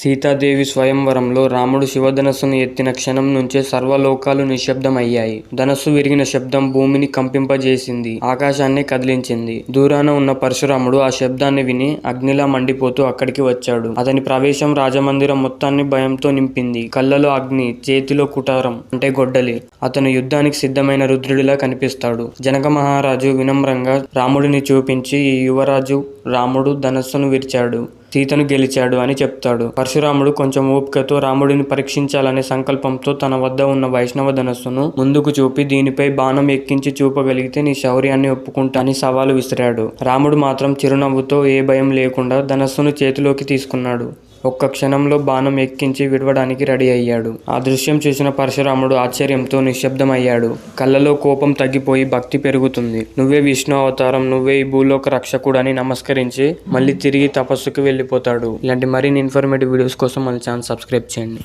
సీతాదేవి స్వయంవరంలో రాముడు శివధనస్సును ఎత్తిన క్షణం నుంచే సర్వలోకాలు నిశ్శబ్దమయ్యాయి. ధనస్సు విరిగిన శబ్దం భూమిని కంపింపజేసింది, ఆకాశాన్ని కదిలించింది. దూరాన ఉన్న పరశురాముడు ఆ శబ్దాన్ని విని అగ్నిలా మండిపోతూ అక్కడికి వచ్చాడు. అతని ప్రవేశం రాజమందిరం మొత్తాన్ని భయంతో నింపింది. కళ్ళలో అగ్ని, చేతిలో కుటారం అంటే గొడ్డలి. అతను యుద్ధానికి సిద్ధమైన రుద్రుడిలా కనిపిస్తాడు. జనక మహారాజు వినమ్రంగా రాముడిని చూపించి, ఈ యువరాజు రాముడు ధనస్సును విరిచాడు, సీతను గెలిచాడు అని చెప్తాడు. పరశురాముడు కొంచెం ఓపికతో రాముడిని పరీక్షించాలనే సంకల్పంతో తన వద్ద ఉన్న వైష్ణవ ధనస్సును ముందుకు చూపి, దీనిపై బాణం ఎక్కించి చూపగలిగితే నీ శౌర్యాన్ని ఒప్పుకుంటా అని సవాలు విసిరాడు. రాముడు మాత్రం చిరునవ్వుతో ఏ భయం లేకుండా ధనస్సును చేతిలోకి తీసుకున్నాడు. ఒక్క క్షణంలో బాణం ఎక్కించి విడవడానికి రెడీ అయ్యాడు. ఆ దృశ్యం చూసిన పరశురాముడు ఆశ్చర్యంతో నిశ్శబ్దమయ్యాడు. కళ్ళలో కోపం తగ్గిపోయి భక్తి పెరుగుతుంది. నువ్వే విష్ణు అవతారం, నువ్వే ఈ భూలోక రక్షకుడు అని నమస్కరించి మళ్ళీ తిరిగి తపస్సుకు వెళ్ళిపోతాడు. ఇలాంటి మరిన్ని ఇన్ఫర్మేటివ్ వీడియోస్ కోసం మన ఛానల్ సబ్స్క్రైబ్ చేయండి.